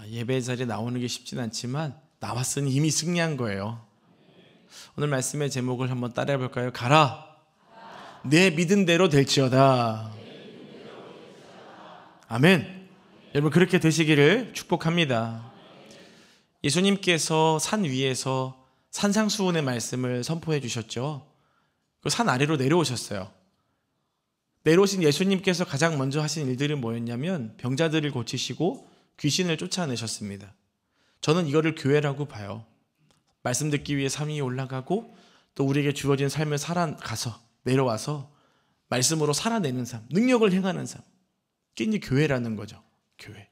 예배 자리에 나오는 게 쉽진 않지만 나왔으니 이미 승리한 거예요. 오늘 말씀의 제목을 한번 따라해 볼까요? 가라, 내 믿은 대로 될지어다. 아멘. 여러분 그렇게 되시기를 축복합니다. 예수님께서 산 위에서 산상수훈의 말씀을 선포해 주셨죠. 그 산 아래로 내려오셨어요. 내려오신 예수님께서 가장 먼저 하신 일들은 뭐였냐면 병자들을 고치시고 귀신을 쫓아내셨습니다. 저는 이거를 교회라고 봐요. 말씀 듣기 위해 산 위에 올라가고 또 우리에게 주어진 삶을 살아가서 내려와서 말씀으로 살아내는 삶, 능력을 행하는 삶. 그게 이제 교회라는 거죠. 교회.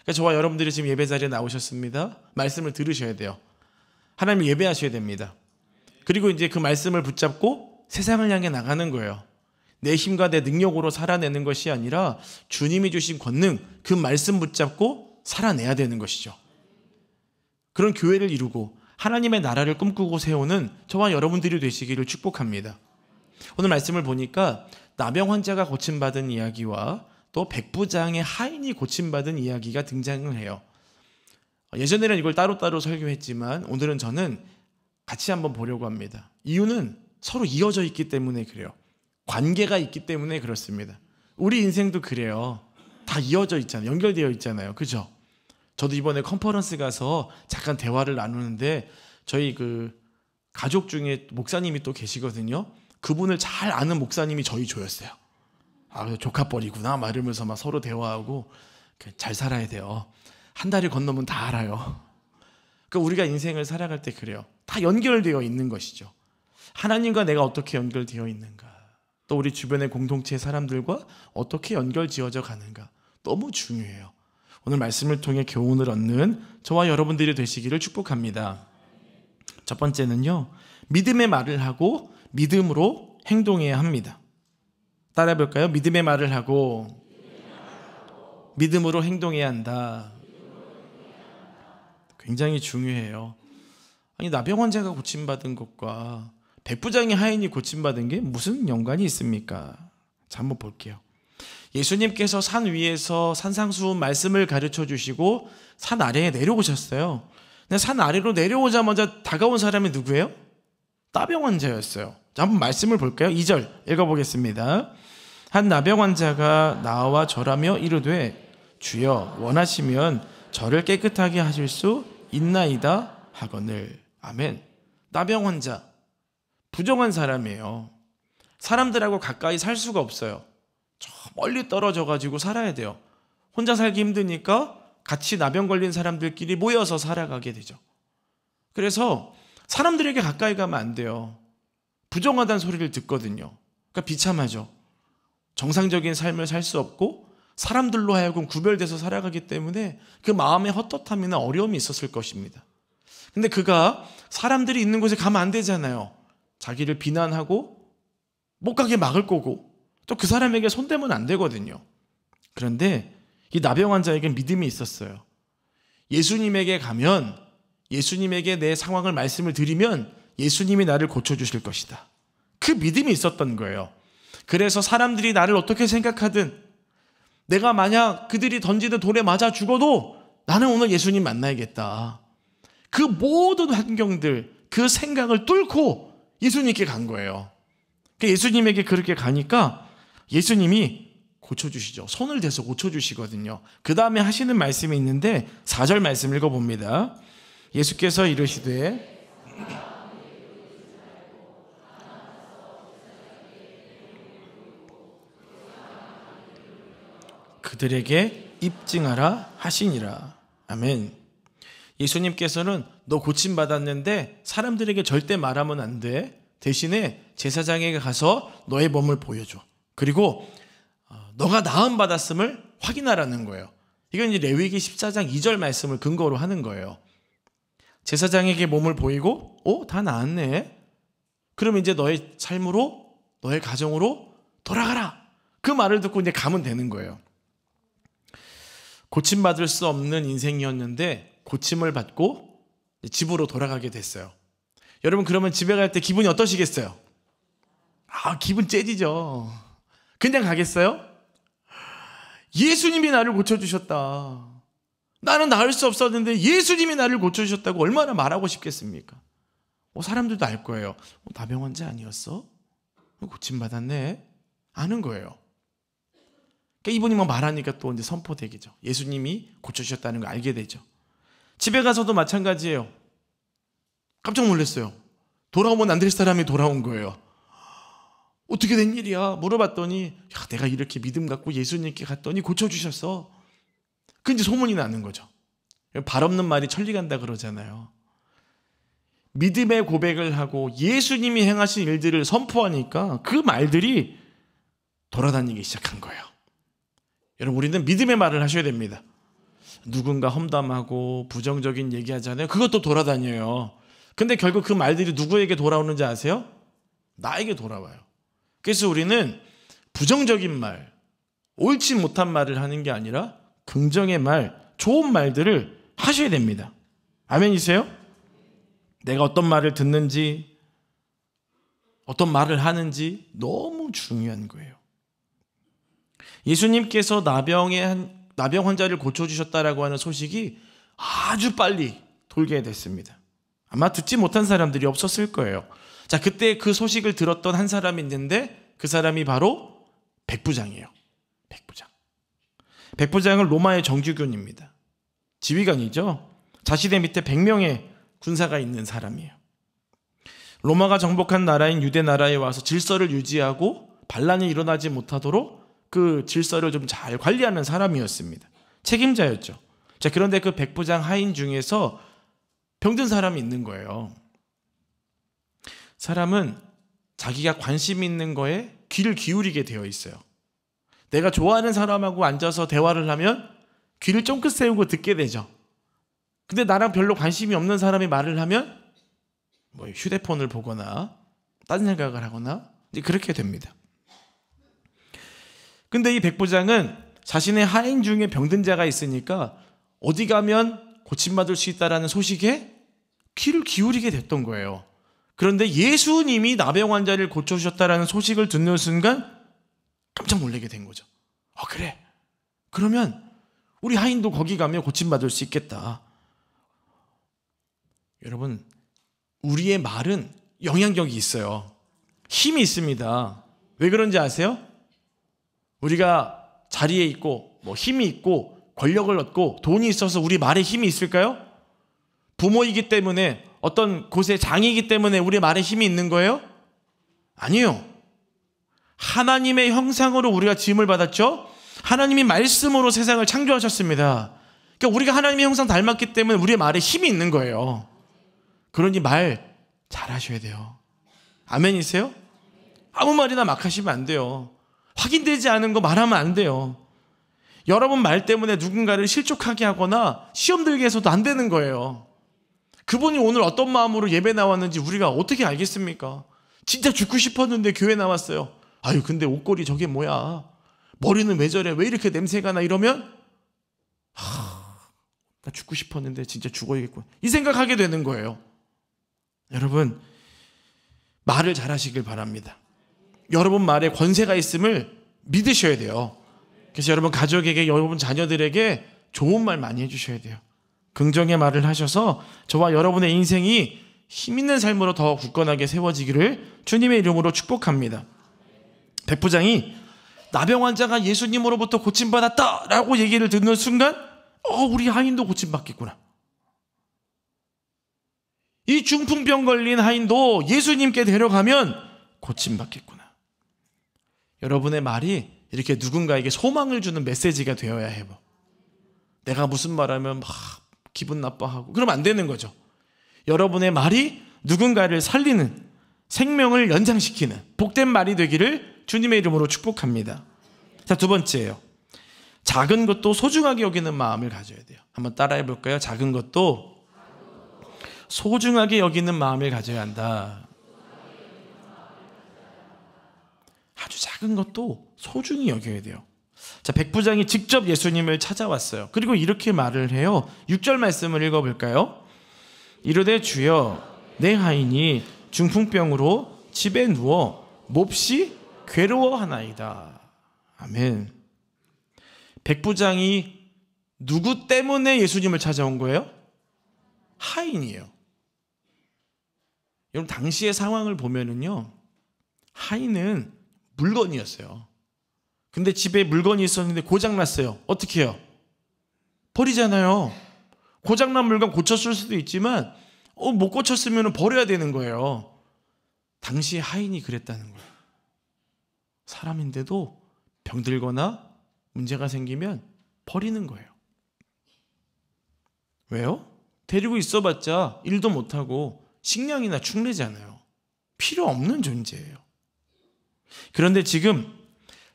그러니까 저와 여러분들이 지금 예배 자리에 나오셨습니다. 말씀을 들으셔야 돼요. 하나님을 예배하셔야 됩니다. 그리고 이제 그 말씀을 붙잡고 세상을 향해 나가는 거예요. 내 힘과 내 능력으로 살아내는 것이 아니라 주님이 주신 권능, 그 말씀 붙잡고 살아내야 되는 것이죠. 그런 교회를 이루고 하나님의 나라를 꿈꾸고 세우는 저와 여러분들이 되시기를 축복합니다. 오늘 말씀을 보니까 나병 환자가 고침받은 이야기와 또 백부장의 하인이 고침받은 이야기가 등장을 해요. 예전에는 이걸 따로따로 설교했지만 오늘은 저는 같이 한번 보려고 합니다. 이유는 서로 이어져 있기 때문에 그래요. 관계가 있기 때문에 그렇습니다. 우리 인생도 그래요. 다 이어져 있잖아요. 연결되어 있잖아요. 그죠? 저도 이번에 컨퍼런스 가서 잠깐 대화를 나누는데 저희 그 가족 중에 목사님이 또 계시거든요. 그분을 잘 아는 목사님이 저희 조였어요. 조카뻘이구나 막 이러면서 막 서로 대화하고 잘 살아야 돼요. 한 달이 건너면 다 알아요. 그러니까 우리가 인생을 살아갈 때 그래요. 다 연결되어 있는 것이죠. 하나님과 내가 어떻게 연결되어 있는가, 또 우리 주변의 공동체 사람들과 어떻게 연결 지어져 가는가 너무 중요해요. 오늘 말씀을 통해 교훈을 얻는 저와 여러분들이 되시기를 축복합니다. 첫 번째는요, 믿음의 말을 하고 믿음으로 행동해야 합니다. 따라해 볼까요? 믿음의 말을 하고 믿음으로 행동해야 한다. 굉장히 중요해요. 아니, 나병 환자가 고침받은 것과 백부장의 하인이 고침받은 게 무슨 연관이 있습니까? 자, 한번 볼게요. 예수님께서 산 위에서 산상수훈 말씀을 가르쳐 주시고 산 아래에 내려오셨어요. 근데 산 아래로 내려오자마자 다가온 사람이 누구예요? 나병 환자였어요. 자, 한번 말씀을 볼까요? 2절 읽어보겠습니다. 한 나병 환자가 나와 절하며 이르되 주여 원하시면 저를 깨끗하게 하실 수 있나이다 하거늘. 아멘. 나병 환자, 부정한 사람이에요. 사람들하고 가까이 살 수가 없어요. 저 멀리 떨어져 가지고 살아야 돼요. 혼자 살기 힘드니까 같이 나병 걸린 사람들끼리 모여서 살아가게 되죠. 그래서 사람들에게 가까이 가면 안 돼요. 부정하다는 소리를 듣거든요. 그러니까 비참하죠. 정상적인 삶을 살 수 없고 사람들로 하여금 구별돼서 살아가기 때문에 그 마음의 헛헛함이나 어려움이 있었을 것입니다. 근데 그가 사람들이 있는 곳에 가면 안 되잖아요. 자기를 비난하고 못 가게 막을 거고 또 그 사람에게 손대면 안 되거든요. 그런데 이 나병 환자에게 믿음이 있었어요. 예수님에게 가면, 예수님에게 내 상황을 말씀을 드리면 예수님이 나를 고쳐주실 것이다. 그 믿음이 있었던 거예요. 그래서 사람들이 나를 어떻게 생각하든, 내가 만약 그들이 던지는 돌에 맞아 죽어도 나는 오늘 예수님 만나야겠다. 그 모든 환경들, 그 생각을 뚫고 예수님께 간 거예요. 예수님에게 그렇게 가니까 예수님이 고쳐주시죠. 손을 대서 고쳐주시거든요. 그 다음에 하시는 말씀이 있는데 4절 말씀 읽어봅니다. 예수께서 이르시되 그들에게 입증하라 하시니라. 아멘. 예수님께서는 너 고침받았는데 사람들에게 절대 말하면 안 돼. 대신에 제사장에게 가서 너의 몸을 보여줘. 그리고 너가 나음 받았음을 확인하라는 거예요. 이건 이제 레위기 14장 2절 말씀을 근거로 하는 거예요. 제사장에게 몸을 보이고 다 나았네. 그럼 이제 너의 삶으로, 너의 가정으로 돌아가라. 그 말을 듣고 이제 가면 되는 거예요. 고침받을 수 없는 인생이었는데 고침을 받고 집으로 돌아가게 됐어요. 여러분, 그러면 집에 갈 때 기분이 어떠시겠어요? 기분 째지죠. 그냥 가겠어요? 예수님이 나를 고쳐주셨다. 나는 나을 수 없었는데 예수님이 나를 고쳐주셨다고 얼마나 말하고 싶겠습니까? 사람들도 알 거예요. 나병 환자 아니었어? 고침받았네? 아는 거예요. 그러니까 이분이 말하니까 또 이제 선포되겠죠. 예수님이 고쳐주셨다는 걸 알게 되죠. 집에 가서도 마찬가지예요. 깜짝 놀랐어요. 돌아오면 안 될 사람이 돌아온 거예요. 어떻게 된 일이야? 물어봤더니 내가 이렇게 믿음 갖고 예수님께 갔더니 고쳐주셨어. 그 이제 소문이 나는 거죠. 발 없는 말이 천리 간다 그러잖아요. 믿음의 고백을 하고 예수님이 행하신 일들을 선포하니까 그 말들이 돌아다니기 시작한 거예요. 여러분, 우리는 믿음의 말을 하셔야 됩니다. 누군가 험담하고 부정적인 얘기하잖아요. 그것도 돌아다녀요. 근데 결국 그 말들이 누구에게 돌아오는지 아세요? 나에게 돌아와요. 그래서 우리는 부정적인 말, 옳지 못한 말을 하는 게 아니라 긍정의 말, 좋은 말들을 하셔야 됩니다. 아멘이세요? 내가 어떤 말을 듣는지, 어떤 말을 하는지 너무 중요한 거예요. 예수님께서 나병 환자를 고쳐주셨다라고 하는 소식이 아주 빨리 돌게 됐습니다. 아마 듣지 못한 사람들이 없었을 거예요. 자, 그때 그 소식을 들었던 한 사람이 있는데 그 사람이 바로 백부장이에요. 백부장은 로마의 정규군입니다. 지휘관이죠. 자신의 밑에 100명의 군사가 있는 사람이에요. 로마가 정복한 나라인 유대 나라에 와서 질서를 유지하고 반란이 일어나지 못하도록 그 질서를 좀 잘 관리하는 사람이었습니다. 책임자였죠. 자, 그런데 그 백부장 하인 중에서 병든 사람이 있는 거예요. 사람은 자기가 관심 있는 거에 귀를 기울이게 되어 있어요. 내가 좋아하는 사람하고 앉아서 대화를 하면 귀를 쫑긋 세우고 듣게 되죠. 근데 나랑 별로 관심이 없는 사람이 말을 하면 휴대폰을 보거나 딴 생각을 하거나 이제 그렇게 됩니다. 근데 이 백부장은 자신의 하인 중에 병든 자가 있으니까 어디 가면 고침받을 수 있다는 소식에 귀를 기울이게 됐던 거예요. 그런데 예수님이 나병 환자를 고쳐주셨다는 소식을 듣는 순간 깜짝 놀라게 된 거죠. 그래. 그러면 우리 하인도 거기 가면 고침받을 수 있겠다. 여러분, 우리의 말은 영향력이 있어요. 힘이 있습니다. 왜 그런지 아세요? 우리가 자리에 있고 힘이 있고 권력을 얻고 돈이 있어서 우리 말에 힘이 있을까요? 부모이기 때문에 어떤 곳의 장이기 때문에 우리 말에 힘이 있는 거예요? 아니요. 하나님의 형상으로 우리가 지음을 받았죠? 하나님이 말씀으로 세상을 창조하셨습니다. 그러니까 우리가 하나님의 형상 닮았기 때문에 우리의 말에 힘이 있는 거예요. 그러니 말 잘하셔야 돼요. 아멘이세요? 아무 말이나 막 하시면 안 돼요. 확인되지 않은 거 말하면 안 돼요. 여러분 말 때문에 누군가를 실족하게 하거나 시험 들게 해서도 안 되는 거예요. 그분이 오늘 어떤 마음으로 예배 나왔는지 우리가 어떻게 알겠습니까? 진짜 죽고 싶었는데 교회 나왔어요. 아유, 근데 옷걸이 저게 뭐야? 머리는 왜 저래? 왜 이렇게 냄새가 나? 이러면 나 죽고 싶었는데 진짜 죽어야겠구나, 이 생각하게 되는 거예요. 여러분, 말을 잘하시길 바랍니다. 여러분 말에 권세가 있음을 믿으셔야 돼요. 그래서 여러분 가족에게, 여러분 자녀들에게 좋은 말 많이 해주셔야 돼요. 긍정의 말을 하셔서 저와 여러분의 인생이 힘있는 삶으로 더 굳건하게 세워지기를 주님의 이름으로 축복합니다. 백부장이 나병 환자가 예수님으로부터 고침받았다라고 얘기를 듣는 순간 우리 하인도 고침받겠구나. 이 중풍병 걸린 하인도 예수님께 데려가면 고침받겠구나. 여러분의 말이 이렇게 누군가에게 소망을 주는 메시지가 되어야 해요. 내가 무슨 말하면 막 기분 나빠하고 그러면 안 되는 거죠. 여러분의 말이 누군가를 살리는, 생명을 연장시키는 복된 말이 되기를 주님의 이름으로 축복합니다. 자, 두 번째예요. 작은 것도 소중하게 여기는 마음을 가져야 돼요. 한번 따라해 볼까요? 작은 것도 소중하게 여기는 마음을 가져야 한다. 아주 작은 것도 소중히 여겨야 돼요. 자, 백부장이 직접 예수님을 찾아왔어요. 그리고 이렇게 말을 해요. 6절 말씀을 읽어볼까요? 이르되 주여, 내 하인이 중풍병으로 집에 누워 몹시 괴로워하나이다. 아멘. 백부장이 누구 때문에 예수님을 찾아온 거예요? 하인이에요. 여러분, 당시의 상황을 보면은요, 하인은 물건이었어요. 근데 집에 물건이 있었는데 고장났어요. 어떻게 해요? 버리잖아요. 고장난 물건 고쳤을 수도 있지만 못 고쳤으면 버려야 되는 거예요. 당시 하인이 그랬다는 거예요. 사람인데도 병들거나 문제가 생기면 버리는 거예요. 왜요? 데리고 있어봤자 일도 못하고 식량이나 축내잖아요. 필요 없는 존재예요. 그런데 지금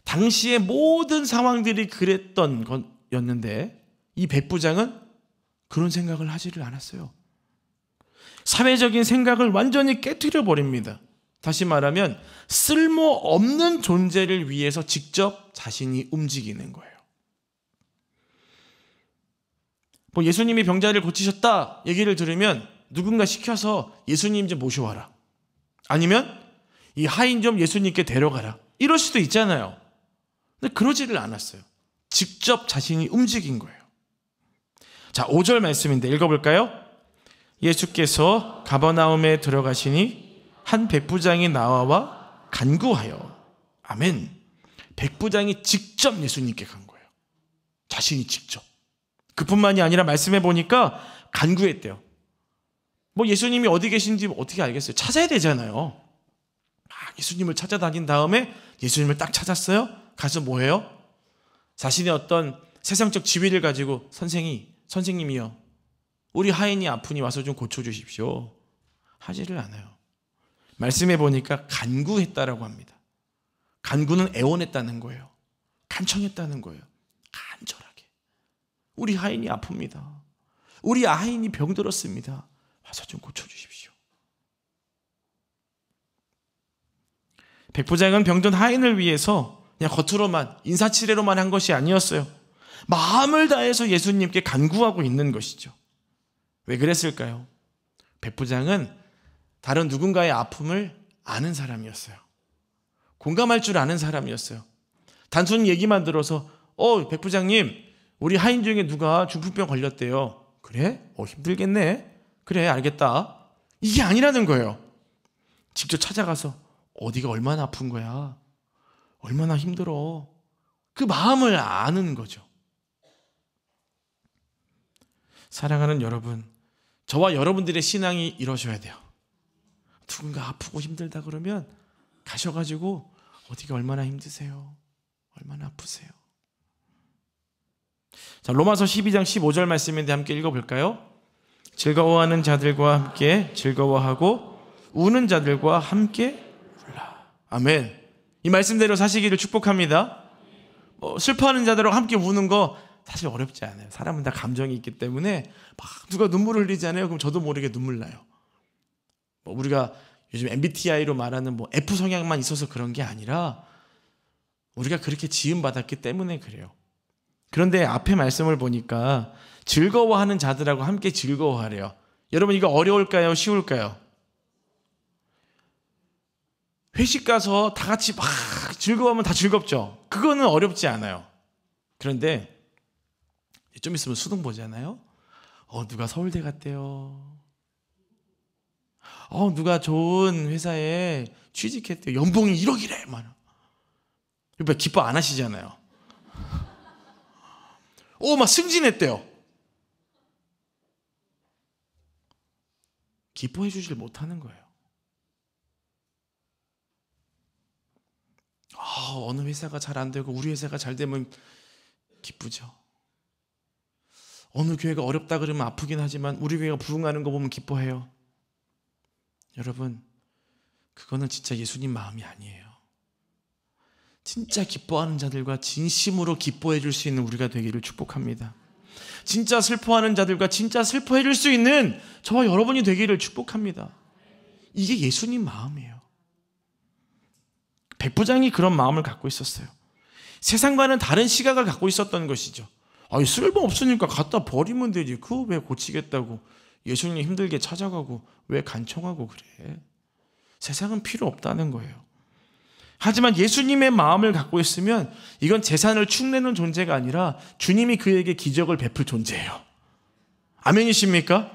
당시의 모든 상황들이 그랬던 것이었는데 이 백부장은 그런 생각을 하지를 않았어요. 사회적인 생각을 완전히 깨트려 버립니다. 다시 말하면 쓸모없는 존재를 위해서 직접 자신이 움직이는 거예요. 뭐 예수님이 병자를 고치셨다 얘기를 들으면 누군가 시켜서 예수님 좀 모셔와라. 아니면 이 하인 좀 예수님께 데려가라. 이럴 수도 있잖아요. 근데 그러지를 않았어요. 직접 자신이 움직인 거예요. 자, 5절 말씀인데 읽어볼까요? 예수께서 가버나움에 들어가시니 한 백부장이 나와 간구하여. 아멘. 백부장이 직접 예수님께 간 거예요. 자신이 직접. 그뿐만이 아니라 말씀해 보니까 간구했대요. 뭐 예수님이 어디 계신지 어떻게 알겠어요? 찾아야 되잖아요. 예수님을 찾아다닌 다음에 예수님을 딱 찾았어요. 가서 뭐 해요? 자신의 어떤 세상적 지위를 가지고 선생님이요, 우리 하인이 아프니 와서 좀 고쳐주십시오 하지를 않아요. 말씀해 보니까 간구했다라고 합니다. 간구는 애원했다는 거예요. 간청했다는 거예요. 간절하게. 우리 하인이 아픕니다. 우리 하인이 병들었습니다. 와서 좀 고쳐주십시오. 백부장은 병든 하인을 위해서 그냥 겉으로만 인사치레로만 한 것이 아니었어요. 마음을 다해서 예수님께 간구하고 있는 것이죠. 왜 그랬을까요? 백부장은 다른 누군가의 아픔을 아는 사람이었어요. 공감할 줄 아는 사람이었어요. 단순히 얘기만 들어서 백부장님, 우리 하인 중에 누가 중풍병 걸렸대요. 그래? 힘들겠네. 그래, 알겠다. 이게 아니라는 거예요. 직접 찾아가서 어디가 얼마나 아픈 거야, 얼마나 힘들어, 그 마음을 아는 거죠. 사랑하는 여러분, 저와 여러분들의 신앙이 이러셔야 돼요. 누군가 아프고 힘들다 그러면 가셔가지고 어디가 얼마나 힘드세요, 얼마나 아프세요. 자, 로마서 12장 15절 말씀인데 함께 읽어볼까요? 즐거워하는 자들과 함께 즐거워하고 우는 자들과 함께 울라. 아멘. 이 말씀대로 사시기를 축복합니다. 슬퍼하는 자들과 함께 우는 거 사실 어렵지 않아요. 사람은 다 감정이 있기 때문에 막 누가 눈물을 흘리잖아요. 그럼 저도 모르게 눈물 나요. 우리가 요즘 MBTI로 말하는 F 성향만 있어서 그런 게 아니라 우리가 그렇게 지음받았기 때문에 그래요. 그런데 앞에 말씀을 보니까 즐거워하는 자들하고 함께 즐거워하래요. 여러분, 이거 어려울까요? 쉬울까요? 회식 가서 다 같이 막 즐거워하면 다 즐겁죠. 그거는 어렵지 않아요. 그런데 좀 있으면 수능 보잖아요. 누가 서울대 갔대요. 누가 좋은 회사에 취직했대요. 연봉이 1억이래. 기뻐 안 하시잖아요. 막 승진했대요. 기뻐해 주질 못하는 거예요. 어느 회사가 잘 안 되고 우리 회사가 잘 되면 기쁘죠. 어느 교회가 어렵다 그러면 아프긴 하지만 우리 교회가 부흥하는 거 보면 기뻐해요. 여러분, 그거는 진짜 예수님 마음이 아니에요. 진짜 기뻐하는 자들과 진심으로 기뻐해 줄 수 있는 우리가 되기를 축복합니다. 진짜 슬퍼하는 자들과 진짜 슬퍼해 줄 수 있는 저와 여러분이 되기를 축복합니다. 이게 예수님 마음이에요. 백부장이 그런 마음을 갖고 있었어요. 세상과는 다른 시각을 갖고 있었던 것이죠. 쓸모없으니까 갖다 버리면 되지. 그거 왜 고치겠다고 예수님 힘들게 찾아가고 왜 간청하고 그래. 세상은 필요 없다는 거예요. 하지만 예수님의 마음을 갖고 있으면 이건 재산을 축내는 존재가 아니라 주님이 그에게 기적을 베풀 존재예요. 아멘이십니까?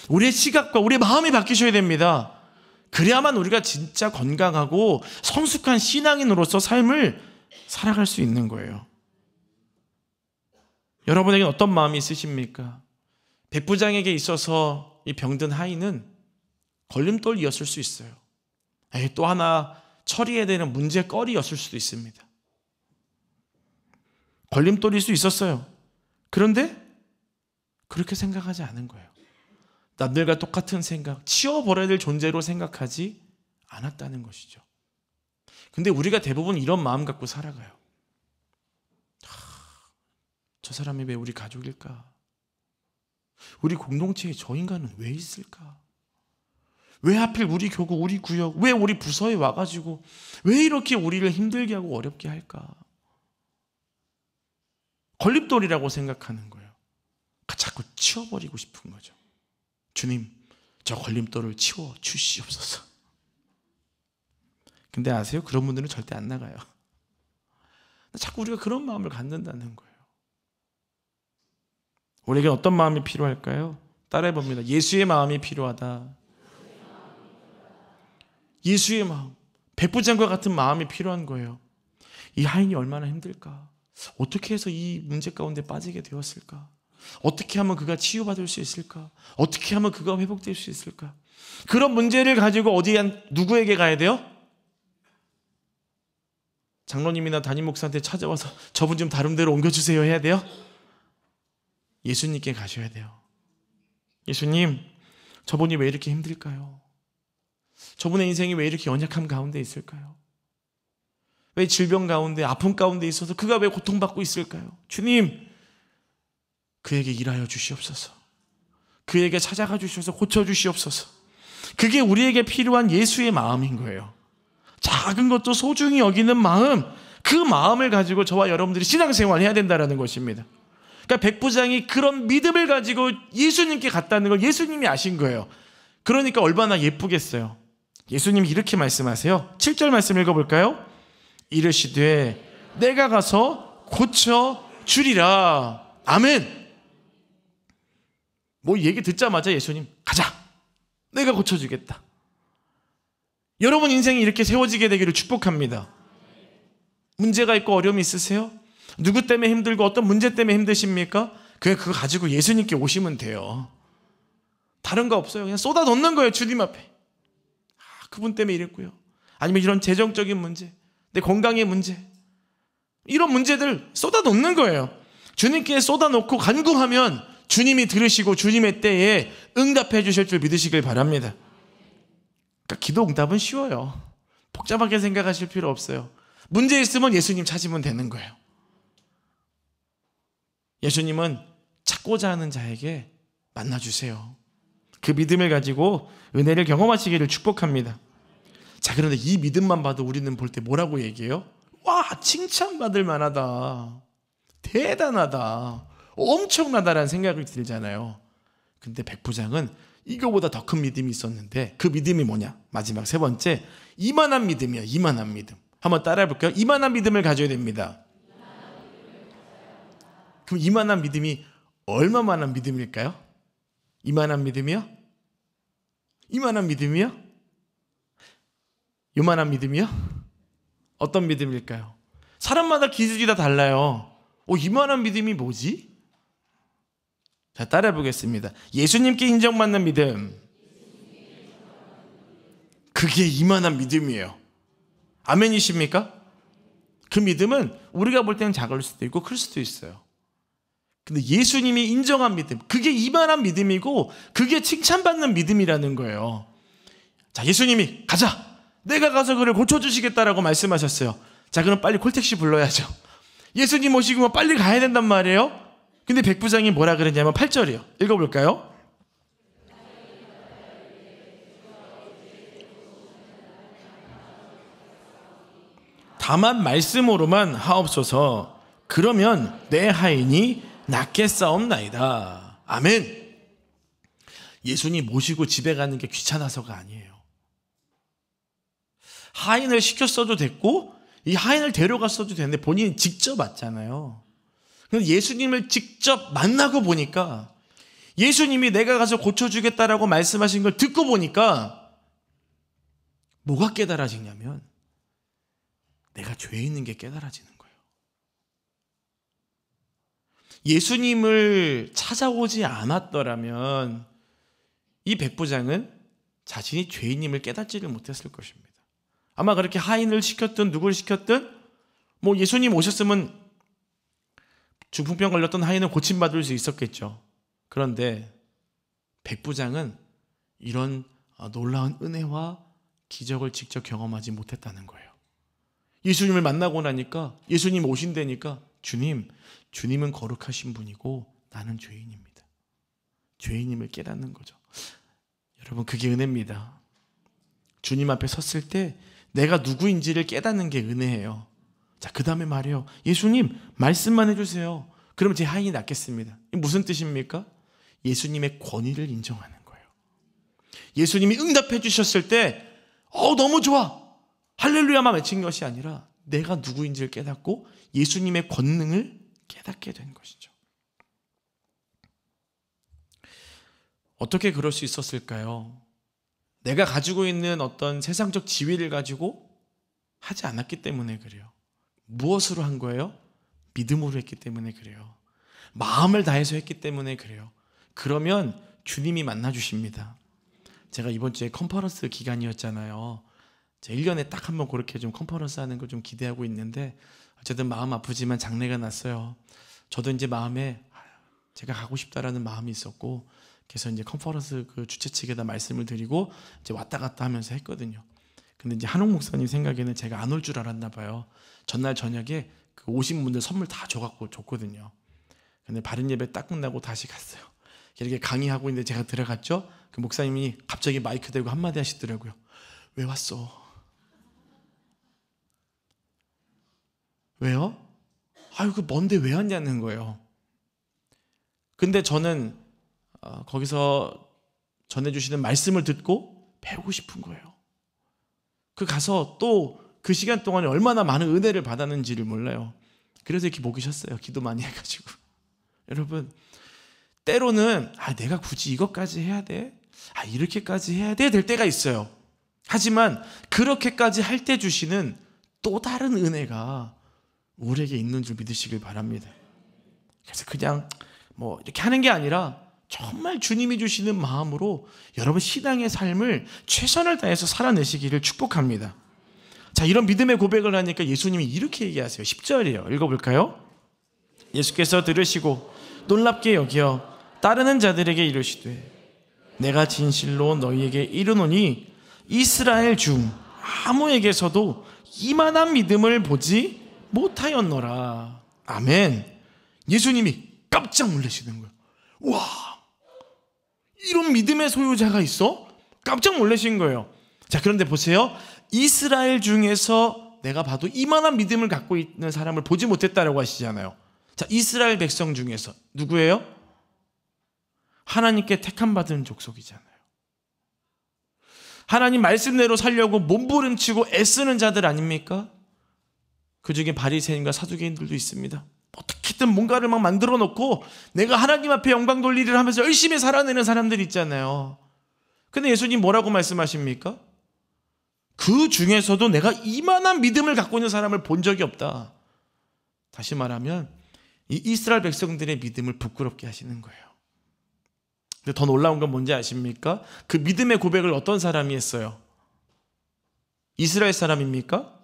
우리의 시각과 우리의 마음이 바뀌셔야 됩니다. 그래야만 우리가 진짜 건강하고 성숙한 신앙인으로서 삶을 살아갈 수 있는 거예요. 여러분에게는 어떤 마음이 있으십니까? 백부장에게 있어서 이 병든 하인은 걸림돌이었을 수 있어요. 또 하나 처리해야 되는 문제거리였을 수도 있습니다. 걸림돌일 수 있었어요. 그런데 그렇게 생각하지 않은 거예요. 남들과 똑같은 생각, 치워버려야 될 존재로 생각하지 않았다는 것이죠. 근데 우리가 대부분 이런 마음 갖고 살아가요. 저 사람이 왜 우리 가족일까? 우리 공동체에 저 인간은 왜 있을까? 왜 하필 우리 교구, 우리 구역, 왜 우리 부서에 와가지고 왜 이렇게 우리를 힘들게 하고 어렵게 할까? 걸림돌이라고 생각하는 거예요. 자꾸 치워버리고 싶은 거죠. 주님, 저 걸림돌을 치워 주시옵소서. 근데 아세요? 그런 분들은 절대 안 나가요. 자꾸 우리가 그런 마음을 갖는다는 거예요. 우리에게 어떤 마음이 필요할까요? 따라해봅니다. 예수의 마음이 필요하다. 예수의 마음, 백부장과 같은 마음이 필요한 거예요. 이 하인이 얼마나 힘들까? 어떻게 해서 이 문제 가운데 빠지게 되었을까? 어떻게 하면 그가 치유받을 수 있을까? 어떻게 하면 그가 회복될 수 있을까? 그런 문제를 가지고 누구에게 가야 돼요? 장로님이나 담임 목사한테 찾아와서 저분 좀 다른 데로 옮겨주세요 해야 돼요? 예수님께 가셔야 돼요. 예수님, 저분이 왜 이렇게 힘들까요? 저분의 인생이 왜 이렇게 연약함 가운데 있을까요? 왜 질병 가운데, 아픔 가운데 있어서 그가 왜 고통받고 있을까요? 주님, 그에게 일하여 주시옵소서. 그에게 찾아가 주셔서 고쳐주시옵소서. 그게 우리에게 필요한 예수의 마음인 거예요. 작은 것도 소중히 여기는 마음, 그 마음을 가지고 저와 여러분들이 신앙생활을 해야 된다는 것입니다. 그러니까 백부장이 그런 믿음을 가지고 예수님께 갔다는 걸 예수님이 아신 거예요. 그러니까 얼마나 예쁘겠어요. 예수님이 이렇게 말씀하세요. 7절 말씀 읽어볼까요? 이르시되 내가 가서 고쳐 주리라. 아멘. 뭐 얘기 듣자마자 예수님 가자. 내가 고쳐주겠다. 여러분 인생이 이렇게 세워지게 되기를 축복합니다. 문제가 있고 어려움이 있으세요? 누구 때문에 힘들고 어떤 문제 때문에 힘드십니까? 그거 가지고 예수님께 오시면 돼요. 다른 거 없어요. 그냥 쏟아 놓는 거예요. 주님 앞에. 그분 때문에 이랬고요. 아니면 이런 재정적인 문제, 내 건강의 문제, 이런 문제들 쏟아 놓는 거예요. 주님께 쏟아 놓고 간구하면 주님이 들으시고 주님의 때에 응답해 주실 줄 믿으시길 바랍니다. 그러니까 기도 응답은 쉬워요. 복잡하게 생각하실 필요 없어요. 문제 있으면 예수님 찾으면 되는 거예요. 예수님은 찾고자 하는 자에게 만나주세요. 그 믿음을 가지고 은혜를 경험하시기를 축복합니다. 자, 그런데 이 믿음만 봐도 우리는 볼 때 뭐라고 얘기해요? 와, 칭찬받을 만하다. 대단하다. 엄청나다라는 생각이 들잖아요. 근데 백부장은 이거보다 더 큰 믿음이 있었는데 그 믿음이 뭐냐? 마지막 세 번째, 이만한 믿음이야. 이만한 믿음. 한번 따라해 볼까요? 이만한 믿음을 가져야 됩니다. 그럼 이만한 믿음이 얼마만한 믿음일까요? 이만한 믿음이요? 이만한 믿음이요? 요만한 믿음이요? 어떤 믿음일까요? 사람마다 기준이 다 달라요. 이만한 믿음이 뭐지? 자, 따라해 보겠습니다. 예수님께 인정받는 믿음. 그게 이만한 믿음이에요. 아멘이십니까? 그 믿음은 우리가 볼 때는 작을 수도 있고 클 수도 있어요. 근데 예수님이 인정한 믿음, 그게 이만한 믿음이고 그게 칭찬받는 믿음이라는 거예요. 자, 예수님이 가자. 내가 가서 그를 고쳐주시겠다라고 말씀하셨어요. 자, 그럼 빨리 콜택시 불러야죠. 예수님 오시고 빨리 가야 된단 말이에요. 근데 백부장이 뭐라 그랬냐면 8절이요. 읽어볼까요? 다만 말씀으로만 하옵소서. 그러면 내 하인이 낫겠사옵나이다. 아멘. 예수님 모시고 집에 가는 게 귀찮아서가 아니에요. 하인을 시켰어도 됐고 이 하인을 데려갔어도 되는데 본인이 직접 왔잖아요. 그런데 예수님을 직접 만나고 보니까 예수님이 내가 가서 고쳐주겠다라고 말씀하신 걸 듣고 보니까 뭐가 깨달아지냐면 내가 죄 있는 게 깨달아지는 거예요. 예수님을 찾아오지 않았더라면 이 백부장은 자신이 죄인임을 깨닫지를 못했을 것입니다. 아마 그렇게 하인을 시켰든 누굴 시켰든 뭐 예수님 오셨으면 중풍병 걸렸던 하인은 고침받을 수 있었겠죠. 그런데 백부장은 이런 놀라운 은혜와 기적을 직접 경험하지 못했다는 거예요. 예수님을 만나고 나니까 예수님 오신다니까 주님은 거룩하신 분이고 나는 죄인입니다. 죄인임을 깨닫는 거죠. 여러분 그게 은혜입니다. 주님 앞에 섰을 때 내가 누구인지를 깨닫는 게 은혜예요. 자, 그 다음에 말해요. 예수님 말씀만 해주세요. 그러면 제 하인이 낫겠습니다. 이게 무슨 뜻입니까? 예수님의 권위를 인정하는 거예요. 예수님이 응답해 주셨을 때 너무 좋아 할렐루야만 외친 것이 아니라 내가 누구인지를 깨닫고 예수님의 권능을 깨닫게 된 것이죠. 어떻게 그럴 수 있었을까요? 내가 가지고 있는 어떤 세상적 지위를 가지고 하지 않았기 때문에 그래요. 무엇으로 한 거예요? 믿음으로 했기 때문에 그래요. 마음을 다해서 했기 때문에 그래요. 그러면 주님이 만나주십니다. 제가 이번 주에 컨퍼런스 기간이었잖아요. 제가 1년에 딱 한 번 그렇게 좀 컨퍼런스 하는 걸 좀 기대하고 있는데 어쨌든 마음 아프지만 장례가 났어요. 저도 이제 마음에 제가 가고 싶다라는 마음이 있었고 그래서 이제 컨퍼런스 그 주최 측에다 말씀을 드리고 이제 왔다 갔다 하면서 했거든요. 근데 이제 한옥 목사님 생각에는 제가 안 올 줄 알았나 봐요. 전날 저녁에 그 오신 분들 선물 다 줘갖고 줬거든요. 근데 바른 예배 딱 끝나고 다시 갔어요. 이렇게 강의하고 있는데 제가 들어갔죠. 그 목사님이 갑자기 마이크 대고 한마디 하시더라고요. 왜 왔어? 왜요? 아유 그 먼데 왜 왔냐는 거예요. 근데 저는 거기서 전해주시는 말씀을 듣고 배우고 싶은 거예요. 그 가서 또 그 시간 동안에 얼마나 많은 은혜를 받았는지를 몰라요. 그래서 이렇게 목이 쉬었어요. 기도 많이 해가지고. 여러분 때로는 내가 굳이 이것까지 해야 돼? 이렇게까지 해야 돼? 될 때가 있어요. 하지만 그렇게까지 할 때 주시는 또 다른 은혜가 우리에게 있는 줄 믿으시길 바랍니다. 그래서 그냥 뭐 이렇게 하는 게 아니라 정말 주님이 주시는 마음으로 여러분 신앙의 삶을 최선을 다해서 살아내시기를 축복합니다. 자, 이런 믿음의 고백을 하니까 예수님이 이렇게 얘기하세요. 10절이에요. 읽어볼까요? 예수께서 들으시고 놀랍게 여겨 따르는 자들에게 이르시되 내가 진실로 너희에게 이르노니 이스라엘 중 아무에게서도 이만한 믿음을 보지 못하였노라. 아멘. 예수님이 깜짝 놀라시는 거예요. 와, 이런 믿음의 소유자가 있어? 깜짝 놀라신 거예요. 자, 그런데 보세요. 이스라엘 중에서 내가 봐도 이만한 믿음을 갖고 있는 사람을 보지 못했다라고 하시잖아요. 자, 이스라엘 백성 중에서 누구예요? 하나님께 택함 받은 족속이잖아요. 하나님 말씀대로 살려고 몸부림치고 애쓰는 자들 아닙니까? 그 중에 바리새인과 사두개인들도 있습니다. 어떻게든 뭔가를 막 만들어 놓고 내가 하나님 앞에 영광 돌리기를 하면서 열심히 살아내는 사람들 있잖아요. 근데 예수님 뭐라고 말씀하십니까? 그 중에서도 내가 이만한 믿음을 갖고 있는 사람을 본 적이 없다. 다시 말하면 이 이스라엘 백성들의 믿음을 부끄럽게 하시는 거예요. 근데 더 놀라운 건 뭔지 아십니까? 그 믿음의 고백을 어떤 사람이 했어요? 이스라엘 사람입니까?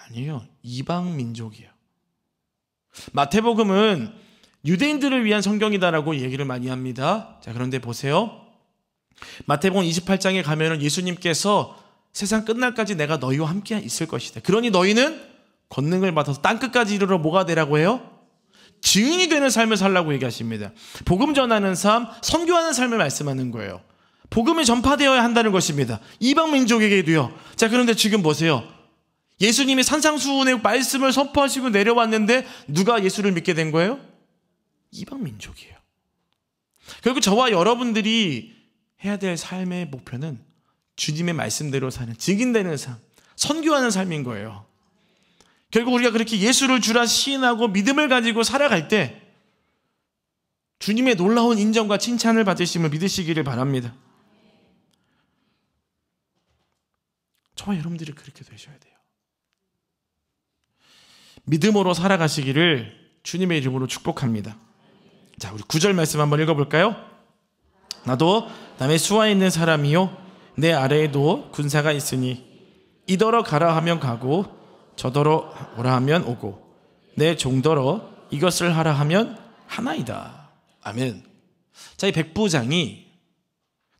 아니요. 이방 민족이에요. 마태복음은 유대인들을 위한 성경이다라고 얘기를 많이 합니다. 자, 그런데 보세요. 마태복음 28장에 가면은 예수님께서 세상 끝날까지 내가 너희와 함께 있을 것이다. 그러니 너희는 권능을 받아서 땅끝까지 이르러 뭐가 되라고 해요? 증인이 되는 삶을 살라고 얘기하십니다. 복음 전하는 삶, 선교하는 삶을 말씀하는 거예요. 복음이 전파되어야 한다는 것입니다. 이방 민족에게도요. 자, 그런데 지금 보세요. 예수님이 산상수훈의 말씀을 선포하시고 내려왔는데 누가 예수를 믿게 된 거예요? 이방 민족이에요. 결국 저와 여러분들이 해야 될 삶의 목표는 주님의 말씀대로 사는 증인되는 삶, 선교하는 삶인 거예요. 결국 우리가 그렇게 예수를 주라 시인하고 믿음을 가지고 살아갈 때 주님의 놀라운 인정과 칭찬을 받으심을 믿으시기를 바랍니다. 저와 여러분들이 그렇게 되셔야 돼요. 믿음으로 살아가시기를 주님의 이름으로 축복합니다. 자, 우리 9절 말씀 한번 읽어볼까요? 나도 남의 수하에 있는 사람이요 내 아래에도 군사가 있으니 이더러 가라 하면 가고 저더러 오라 하면 오고 내 종더러 이것을 하라 하면 하나이다. 아멘. 자, 이 백부장이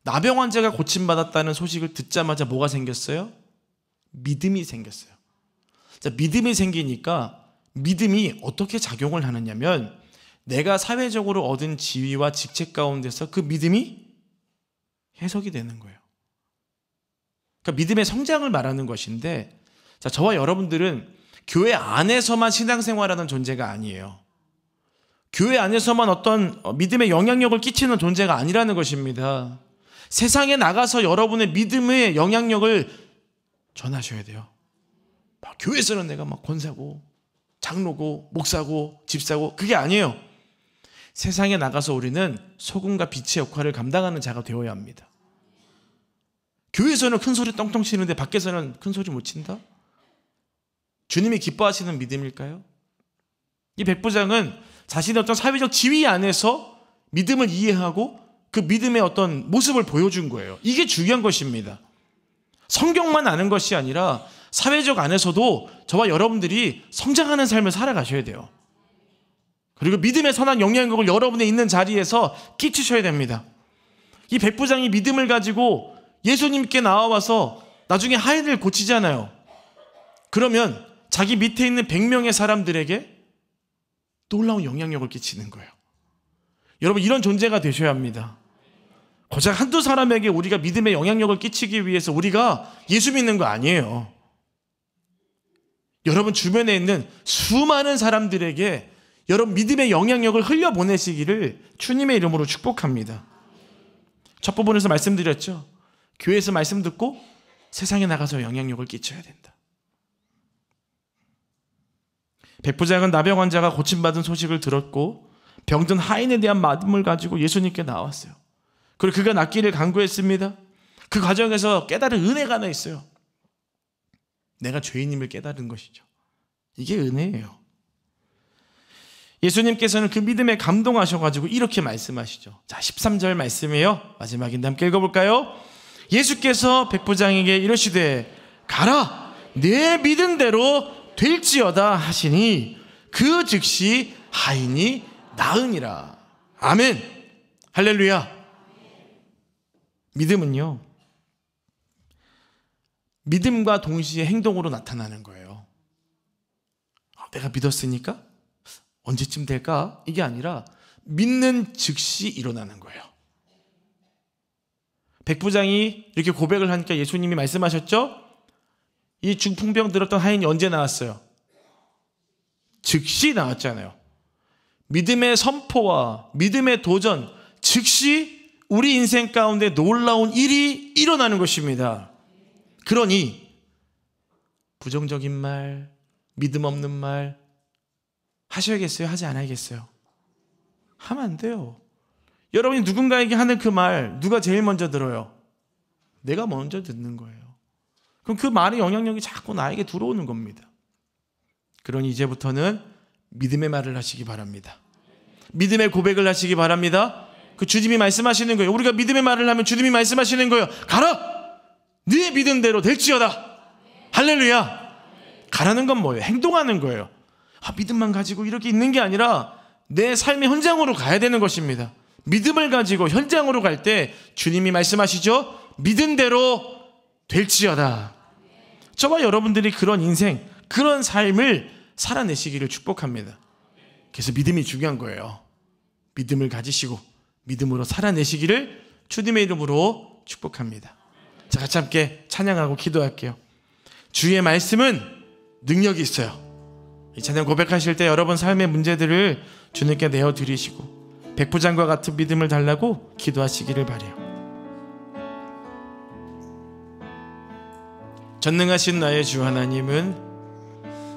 나병 환자가 고침받았다는 소식을 듣자마자 뭐가 생겼어요? 믿음이 생겼어요. 자, 믿음이 생기니까 믿음이 어떻게 작용을 하느냐면 내가 사회적으로 얻은 지위와 직책 가운데서 그 믿음이 해석이 되는 거예요. 그러니까 믿음의 성장을 말하는 것인데, 자, 저와 여러분들은 교회 안에서만 신앙생활하는 존재가 아니에요. 교회 안에서만 어떤 믿음의 영향력을 끼치는 존재가 아니라는 것입니다. 세상에 나가서 여러분의 믿음의 영향력을 전하셔야 돼요. 교회에서는 내가 막 권사고 장로고 목사고 집사고 그게 아니에요. 세상에 나가서 우리는 소금과 빛의 역할을 감당하는 자가 되어야 합니다. 교회에서는 큰 소리 떵떵 치는데 밖에서는 큰 소리 못 친다? 주님이 기뻐하시는 믿음일까요? 이 백부장은 자신의 어떤 사회적 지위 안에서 믿음을 이해하고 그 믿음의 어떤 모습을 보여준 거예요. 이게 중요한 것입니다. 성경만 아는 것이 아니라 사회적 안에서도 저와 여러분들이 성장하는 삶을 살아가셔야 돼요. 그리고 믿음의 선한 영향력을 여러분의 있는 자리에서 끼치셔야 됩니다. 이 백부장이 믿음을 가지고 예수님께 나와서 나중에 하인을 고치잖아요. 그러면 자기 밑에 있는 100명의 사람들에게 놀라운 영향력을 끼치는 거예요. 여러분, 이런 존재가 되셔야 합니다. 고작 한두 사람에게 우리가 믿음의 영향력을 끼치기 위해서 우리가 예수 믿는 거 아니에요. 여러분 주변에 있는 수많은 사람들에게 여러분 믿음의 영향력을 흘려보내시기를 주님의 이름으로 축복합니다. 첫 부분에서 말씀드렸죠. 교회에서 말씀 듣고 세상에 나가서 영향력을 끼쳐야 된다. 백부장은 나병 환자가 고침받은 소식을 들었고 병든 하인에 대한 믿음을 가지고 예수님께 나왔어요. 그리고 그가 낫기를 간구했습니다. 그 과정에서 깨달은 은혜가 하나 있어요. 내가 죄인임을 깨달은 것이죠. 이게 은혜예요. 예수님께서는 그 믿음에 감동하셔가지고 이렇게 말씀하시죠. 자, 13절 말씀이에요. 마지막인데 함께 읽어볼까요? 예수께서 백부장에게 이러시되 가라, 내 믿은 대로 될지어다 하시니 그 즉시 하인이 나으니라. 아멘. 할렐루야. 믿음은요, 믿음과 동시에 행동으로 나타나는 거예요. 내가 믿었으니까 언제쯤 될까? 이게 아니라 믿는 즉시 일어나는 거예요. 백부장이 이렇게 고백을 하니까 예수님이 말씀하셨죠? 이 중풍병 들었던 하인이 언제 나왔어요? 즉시 나왔잖아요. 믿음의 선포와 믿음의 도전, 즉시 우리 인생 가운데 놀라운 일이 일어나는 것입니다. 그러니 부정적인 말, 믿음 없는 말 하셔야겠어요? 하지 않아야겠어요? 하면 안 돼요. 여러분이 누군가에게 하는 그 말 누가 제일 먼저 들어요? 내가 먼저 듣는 거예요. 그럼 그 말의 영향력이 자꾸 나에게 들어오는 겁니다. 그러니 이제부터는 믿음의 말을 하시기 바랍니다. 믿음의 고백을 하시기 바랍니다. 그 주님이 말씀하시는 거예요. 우리가 믿음의 말을 하면 주님이 말씀하시는 거예요. 가라! 네 믿은 대로 될지어다. 할렐루야. 가라는 건 뭐예요? 행동하는 거예요. 믿음만 가지고 이렇게 있는 게 아니라 내 삶의 현장으로 가야 되는 것입니다. 믿음을 가지고 현장으로 갈 때 주님이 말씀하시죠. 믿은 대로 될지어다. 저와 여러분들이 그런 인생, 그런 삶을 살아내시기를 축복합니다. 그래서 믿음이 중요한 거예요. 믿음을 가지시고 믿음으로 살아내시기를 주님의 이름으로 축복합니다. 자, 같이 함께 찬양하고 기도할게요. 주의 말씀은 능력이 있어요. 이 찬양 고백하실 때 여러분 삶의 문제들을 주님께 내어드리시고 백부장과 같은 믿음을 달라고 기도하시기를 바라요. 전능하신 나의 주 하나님은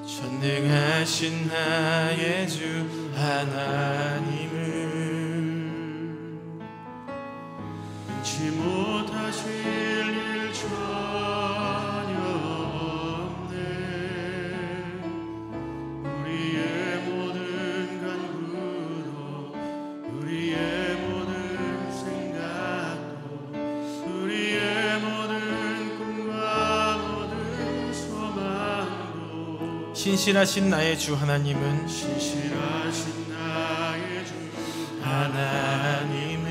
전능하신 나의 주 하나님은 능치 못하실 일 전혀 없네. 우리의 모든 간구도 우리의 모든 생각도 우리의 모든 꿈과 모든 소망도 신실하신 나의 주 하나님은 신실하신 나의 주 하나님은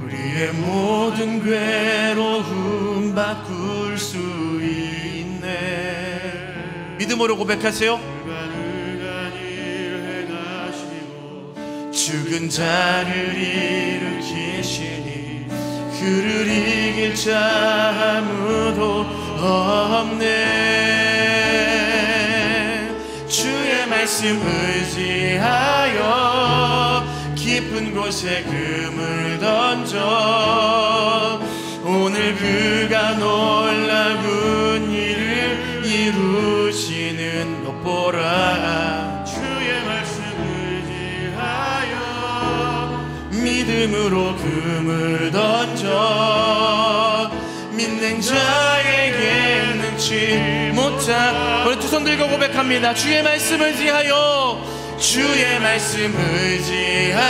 우리의 모든 괴로움 바꿀 수 있네. 믿음으로 고백하세요. 불가능한 일 행하시고 죽은 자를 일으키시니 그를 이길 자 아무도 없네. 주의 말씀 의지하여 깊은 곳에 금을 던져 오늘 그가 놀라운 일을 이루시는 것 보라. 주의 말씀 의지하여 믿음으로 금을 던져 믿는 자에게 능치 못하. 우리 두 손 들고 고백합니다. 주의 말씀 의지하여 주의 말씀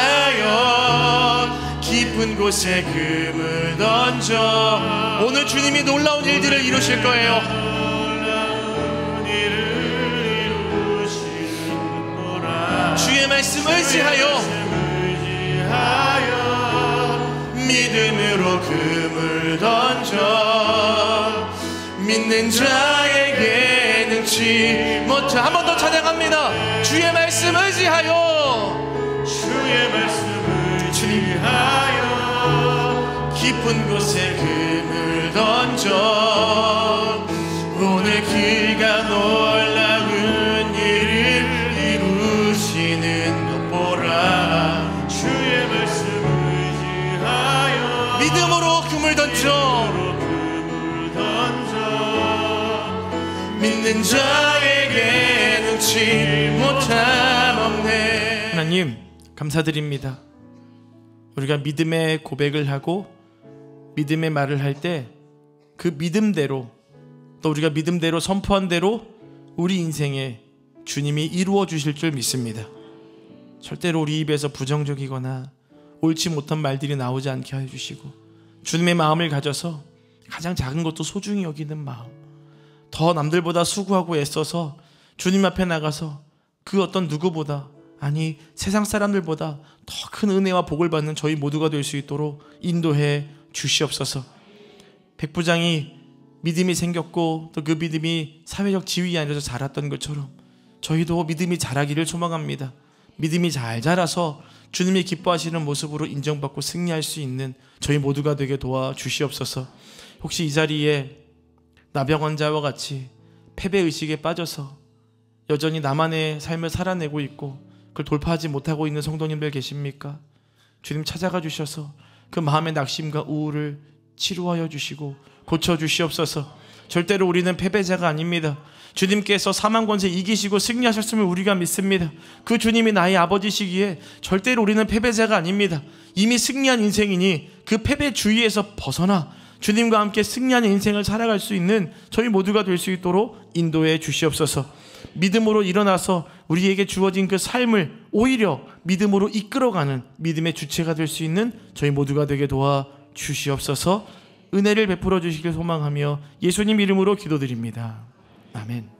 의지하여 깊은 곳에 금을 던져 오늘 주님이 놀라운 일들을 이루실 거예요. 놀라운 일을 이루시는 거라. 주의 말씀 의지하여 믿음으로 금을 던져 믿는 자에게 능치 못하. 한 번 더 찬양합니다. 주의 말씀 의지하여 주의 말씀 의지하여 깊은 곳에 금을 던져 오늘 그가 놀라운 일을 이루시는 것 보라. 주의 말씀 의지하여 믿음으로 금을 던져 금을 던져 믿는 자에게 능치 못함 없네. 하나님 감사드립니다. 우리가 믿음의 고백을 하고 믿음의 말을 할 때 그 믿음대로 또 우리가 믿음대로 선포한 대로 우리 인생에 주님이 이루어 주실 줄 믿습니다. 절대로 우리 입에서 부정적이거나 옳지 못한 말들이 나오지 않게 해주시고 주님의 마음을 가져서 가장 작은 것도 소중히 여기는 마음, 더 남들보다 수고하고 애써서 주님 앞에 나가서 그 어떤 누구보다, 아니 세상 사람들보다 더 큰 은혜와 복을 받는 저희 모두가 될 수 있도록 인도해 주시옵소서. 백부장이 믿음이 생겼고 또 그 믿음이 사회적 지위 안에서 자랐던 것처럼 저희도 믿음이 자라기를 소망합니다. 믿음이 잘 자라서 주님이 기뻐하시는 모습으로 인정받고 승리할 수 있는 저희 모두가 되게 도와주시옵소서. 혹시 이 자리에 나병 환자와 같이 패배의식에 빠져서 여전히 나만의 삶을 살아내고 있고 그걸 돌파하지 못하고 있는 성도님들 계십니까? 주님 찾아가 주셔서 그 마음의 낙심과 우울을 치료하여 주시고 고쳐주시옵소서. 절대로 우리는 패배자가 아닙니다. 주님께서 사망 권세 이기시고 승리하셨음을 우리가 믿습니다. 그 주님이 나의 아버지시기에 절대로 우리는 패배자가 아닙니다. 이미 승리한 인생이니 그 패배 주의에서 벗어나 주님과 함께 승리하는 인생을 살아갈 수 있는 저희 모두가 될 수 있도록 인도해 주시옵소서. 믿음으로 일어나서 우리에게 주어진 그 삶을 오히려 믿음으로 이끌어가는 믿음의 주체가 될 수 있는 저희 모두가 되게 도와주시옵소서. 은혜를 베풀어 주시길 소망하며 예수님 이름으로 기도드립니다. 아멘.